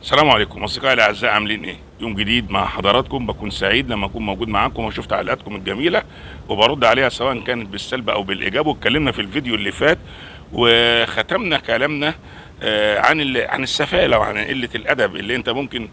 السلام عليكم اصدقائي الاعزاء، عاملين ايه؟ يوم جديد مع حضراتكم. بكون سعيد لما اكون موجود معاكم واشوف تعليقاتكم الجميله وبرد عليها سواء كانت بالسلب او بالايجاب. واتكلمنا في الفيديو اللي فات وختمنا كلامنا عن السفاله وعن قله الادب اللي انت ممكن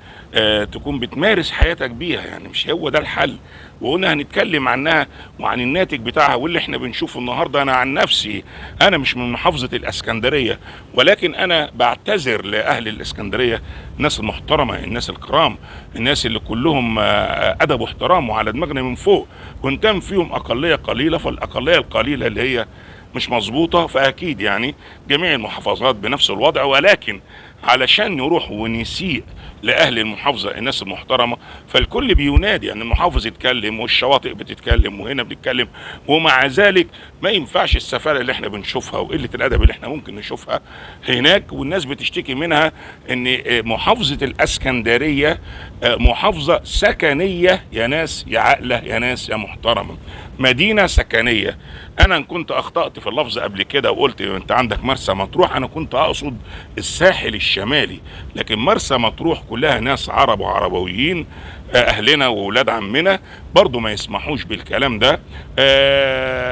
تكون بتمارس حياتك بيها، يعني مش هو ده الحل. وقلنا هنتكلم عنها وعن الناتج بتاعها واللي احنا بنشوفه النهارده. انا عن نفسي انا مش من محافظه الاسكندريه، ولكن انا بعتذر لاهل الاسكندريه، الناس المحترمه، الناس الكرام، الناس اللي كلهم ادب واحترام وعلى دماغنا من فوق. وان كان فيهم اقليه قليله، فالاقليه القليله اللي هي مش مظبوطه، فاكيد يعني جميع المحافظات بنفس الوضع. ولكن علشان نروح ونسيء لاهل المحافظه الناس المحترمه، فالكل بينادي يعني المحافظ يتكلم والشواطئ بتتكلم وهنا بنتكلم، ومع ذلك ما ينفعش السفاله اللي احنا بنشوفها وقله الادب اللي احنا ممكن نشوفها هناك والناس بتشتكي منها. ان محافظه الاسكندريه محافظه سكنيه يا ناس يا عاقله يا ناس يا محترمه، مدينه سكنيه. انا ان كنت اخطات في اللفظ قبل كده وقلت انت عندك مرسى مطروح، انا كنت اقصد الساحل الشمالي، لكن مرسى مطروح كلها ناس عرب وعربويين، اهلنا واولاد عمنا برضو ما يسمحوش بالكلام ده.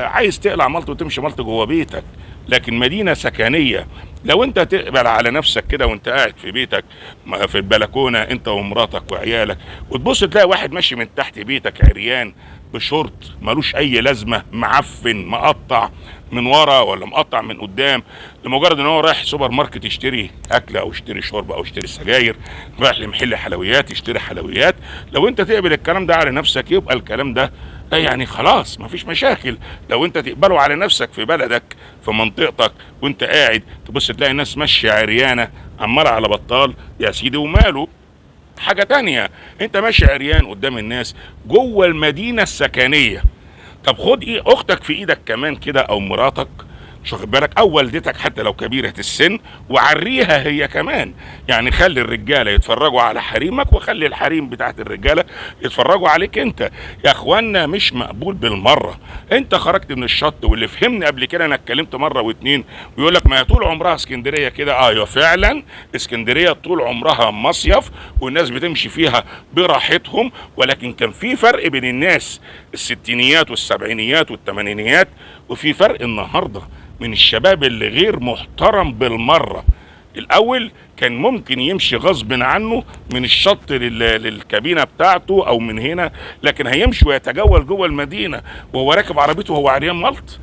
عايز تقلع ملط وتمشي ملط جوه بيتك، لكن مدينه سكنيه لو انت تقبل على نفسك كده وانت قاعد في بيتك في البلكونه انت ومراتك وعيالك، وتبص تلاقي واحد ماشي من تحت بيتك عريان بشورت ملوش اي لازمه، معفن مقطع من ورا ولا مقطع من قدام، لمجرد ان هو رايح سوبر ماركت يشتري اكل او يشتري شرب او يشتري سجاير، رايح لمحل حلويات يشتري حلويات. لو انت تقبل الكلام ده على نفسك يبقى الكلام ده يعني خلاص مفيش مشاكل. لو انت تقبله على نفسك في بلدك في منطقتك وانت قاعد تبص تلاقي ناس ماشيه عريانه عماله على بطال، يا سيدي وماله. حاجه تانية، انت ماشي عريان قدام الناس جوه المدينه السكنيه، طب خد ايه اختك في ايدك كمان كده او مراتك، مش واخد بالك، او والدتك حتى لو كبيره السن، وعريها هي كمان. يعني خلي الرجاله يتفرجوا على حريمك وخلي الحريم بتاعت الرجاله يتفرجوا عليك انت. يا اخوانا مش مقبول بالمره. انت خرجت من الشط، واللي فهمني قبل كده انا اتكلمت مره واتنين ويقول لك ما هي طول عمرها اسكندريه كده. ايوه فعلا اسكندريه طول عمرها مصيف والناس بتمشي فيها براحتهم، ولكن كان في فرق بين الناس الستينيات والسبعينيات والثمانينيات، وفي فرق النهارده من الشباب اللي غير محترم بالمرة. الاول كان ممكن يمشي غصب عنه من الشط للكابينة بتاعته او من هنا، لكن هيمشي ويتجول جوه المدينة وهو راكب عربيته وهو عريان ملط.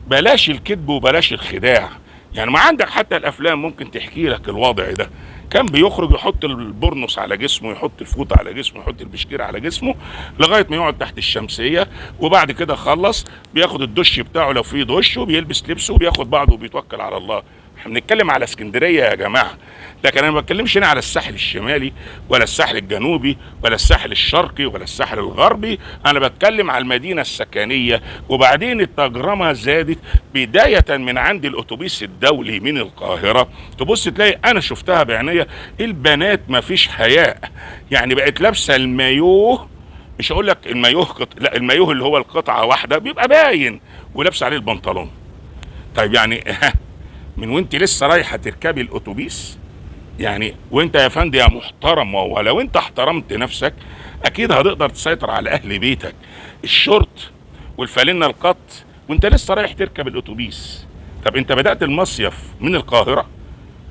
بلاش الكذب وبلاش الخداع. يعني ما عندك حتى الافلام ممكن تحكي لك الوضع ده. كان بيخرج يحط البورنوس على جسمه، يحط الفوطه على جسمه، يحط البشكير على جسمه لغايه ما يقعد تحت الشمسيه، وبعد كده خلص بياخد الدش بتاعه لو فيه دش وبيلبس لبسه وبياخد بعضه وبيتوكل على الله. احنا بنتكلم على اسكندريه يا جماعه، لكن انا ما بتكلمش هنا على الساحل الشمالي ولا الساحل الجنوبي ولا الساحل الشرقي ولا الساحل الغربي، انا بتكلم على المدينه السكنيه. وبعدين التجرمه زادت بدايه من عند الاتوبيس الدولي من القاهره، تبص تلاقي انا شفتها بعينيا البنات ما فيش حياء، يعني بقت لابسه المايوه، مش هقول لك المايوه لا المايوه اللي هو القطعه واحده بيبقى باين ولابسه عليه البنطلون. طيب يعني من وانت لسه رايحه تركبي الاتوبيس، يعني وانت يا فندم يا محترم، ولو انت احترمت نفسك اكيد هتقدر تسيطر على اهل بيتك. الشورت والفانلة القط وانت لسه رايح تركب الاتوبيس. طب انت بدأت المصيف من القاهرة،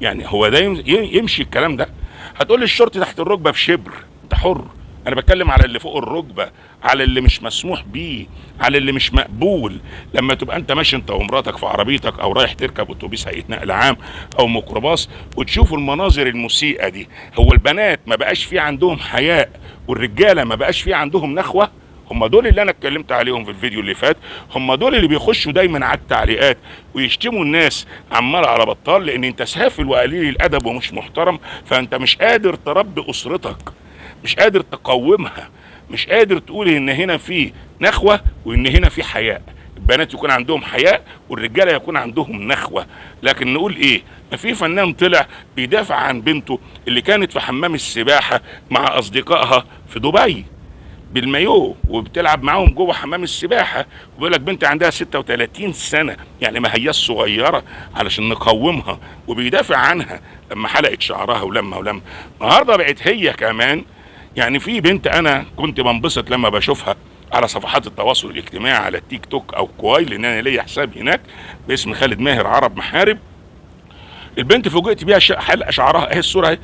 يعني هو ده يمشي الكلام ده؟ هتقول لي الشورت تحت الركبة بشبر، انت حر. انا بتكلم على اللي فوق الركبه، على اللي مش مسموح بيه، على اللي مش مقبول. لما تبقى انت ماشي انت ومراتك في عربيتك او رايح تركب اتوبيس هيئه نقل عام او ميكروباص وتشوفوا المناظر المسيئه دي، هو البنات ما بقاش في عندهم حياء والرجاله ما بقاش في عندهم نخوه؟ هم دول اللي انا اتكلمت عليهم في الفيديو اللي فات، هم دول اللي بيخشوا دايما على التعليقات ويشتموا الناس عمال على بطال، لان انت سافل وقليل الادب ومش محترم، فانت مش قادر تربي اسرتك، مش قادر تقومها، مش قادر تقول ان هنا في نخوه وان هنا في حياء. البنات يكون عندهم حياء والرجاله يكون عندهم نخوه. لكن نقول ايه؟ ما في فنان طلع بيدافع عن بنته اللي كانت في حمام السباحه مع اصدقائها في دبي، بالمايو وبتلعب معاهم جوه حمام السباحه، وبيقول لك بنت عندها 36 سنه، يعني ما هياش صغيره علشان نقومها، وبيدافع عنها لما حلقت شعرها ولما النهارده بقت هي كمان. يعني في بنت انا كنت بنبسط لما بشوفها على صفحات التواصل الاجتماعي على التيك توك او كواي، لان انا ليا حساب هناك باسم خالد ماهر عرب محارب. البنت فوجئت بيها حلقه شعرها، اهي الصوره اهي،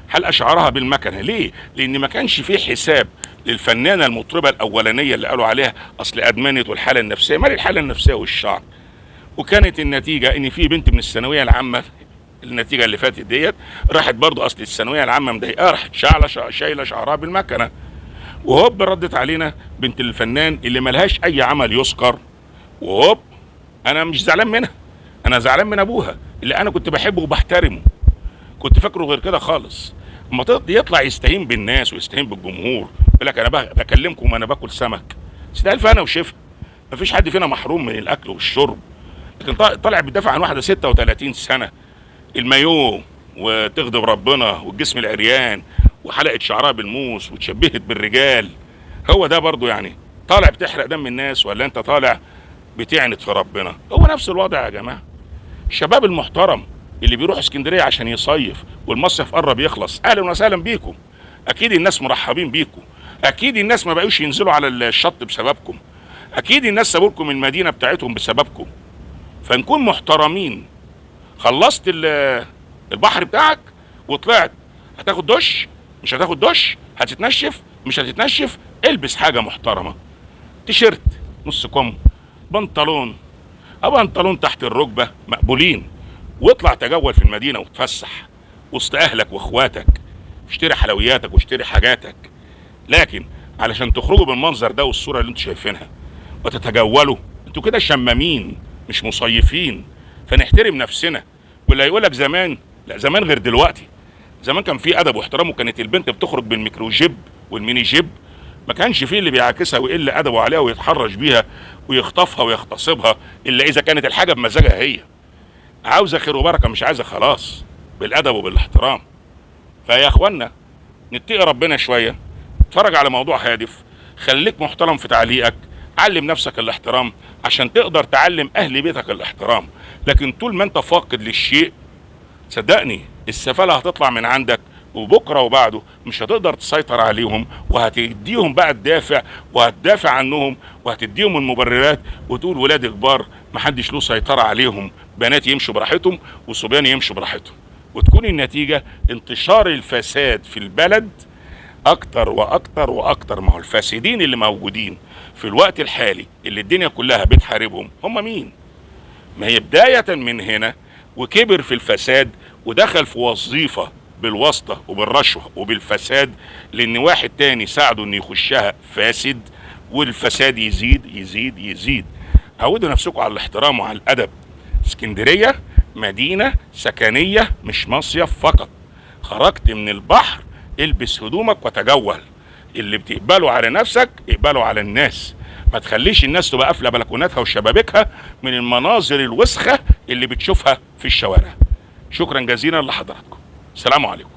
حلقه شعرها بالمكنه. ليه؟ لان ما كانش فيه حساب للفنانه المطربه الاولانيه اللي قالوا عليها اصل ادمنت والحاله النفسيه. مال الحاله النفسيه والشعر؟ وكانت النتيجه ان في بنت من الثانويه العامه، النتيجه اللي فاتت ديت، راحت برضو اصل الثانويه العامه مضايقاها، راحت شايله شعرها بالمكنه. وهوب ردت علينا بنت الفنان اللي ملهاش اي عمل يذكر، وهوب انا مش زعلان منها، انا زعلان من ابوها اللي انا كنت بحبه وبحترمه، كنت فاكره غير كده خالص. اما يطلع يستهين بالناس ويستهين بالجمهور، يقول لك انا بكلمكم وانا باكل سمك، ده الف انا وشفا، مفيش حد فينا محروم من الاكل والشرب. لكن طالع بيدافع عن واحده 36 سنه، المايو وتغضب ربنا والجسم العريان وحلقت شعرها بالموس وتشبهت بالرجال. هو ده برضو يعني طالع بتحرق دم الناس، ولا انت طالع بتعند في ربنا؟ هو نفس الوضع يا جماعه. الشباب المحترم اللي بيروح اسكندريه عشان يصيف والمصيف قرب يخلص، اهلا وسهلا بيكم، اكيد الناس مرحبين بيكم، اكيد الناس ما بقوش ينزلوا على الشط بسببكم، اكيد الناس سابوا لكم المدينه بتاعتهم بسببكم. فنكون محترمين. خلصت البحر بتاعك وطلعت، هتاخد دش مش هتاخد دش، هتتنشف مش هتتنشف، البس حاجه محترمه، تيشيرت نص كم، بنطلون او بنطلون تحت الركبه مقبولين، واطلع تجول في المدينه وتفسح وسط اهلك واخواتك، اشتري حلوياتك واشتري حاجاتك. لكن علشان تخرجوا بالمنظر ده والصوره اللي انتوا شايفينها وتتجولوا، انتوا كده شمامين مش مصيفين. فنحترم نفسنا. واللي هيقول لك زمان، لا زمان غير دلوقتي. زمان كان في ادب واحترام، وكانت البنت بتخرج بالميكرو جيب والميني جيب، ما كانش فيه اللي بيعاكسها ويقل ادبه عليها ويتحرش بيها ويخطفها ويغتصبها، الا اذا كانت الحاجه بمزاجها هي عاوزه خير وبركه، مش عايزه خلاص، بالادب وبالاحترام. فيا اخوانا نتقي ربنا شويه، اتفرج على موضوع هادف، خليك محترم في تعليقك، علم نفسك الاحترام عشان تقدر تعلم اهل بيتك الاحترام. لكن طول ما انت فاقد للشيء، صدقني السفالة هتطلع من عندك، وبكره وبعده مش هتقدر تسيطر عليهم، وهتديهم بقى الدافع وهتدافع عنهم وهتديهم المبررات، وتقول ولاد كبار محدش له سيطرة عليهم، بنات يمشوا براحتهم وصبيان يمشوا براحتهم، وتكون النتيجة انتشار الفساد في البلد اكتر واكتر واكتر. ما هو الفاسدين اللي موجودين في الوقت الحالي اللي الدنيا كلها بتحاربهم هم مين؟ ما هي بداية من هنا، وكبر في الفساد ودخل في وظيفة بالواسطة وبالرشوة وبالفساد، لان واحد تاني ساعده انه يخشها فاسد، والفساد يزيد يزيد يزيد. عودوا نفسكم على الاحترام وعلى الادب. اسكندرية مدينة سكنية مش مصيف فقط. خرجت من البحر البس هدومك وتجول، اللي بتقبله على نفسك اقبله على الناس. ما تخليش الناس تبقى قافله بلكوناتها وشبابيكها من المناظر الوسخه اللي بتشوفها في الشوارع. شكرا جزيلا لحضراتكم، السلام عليكم.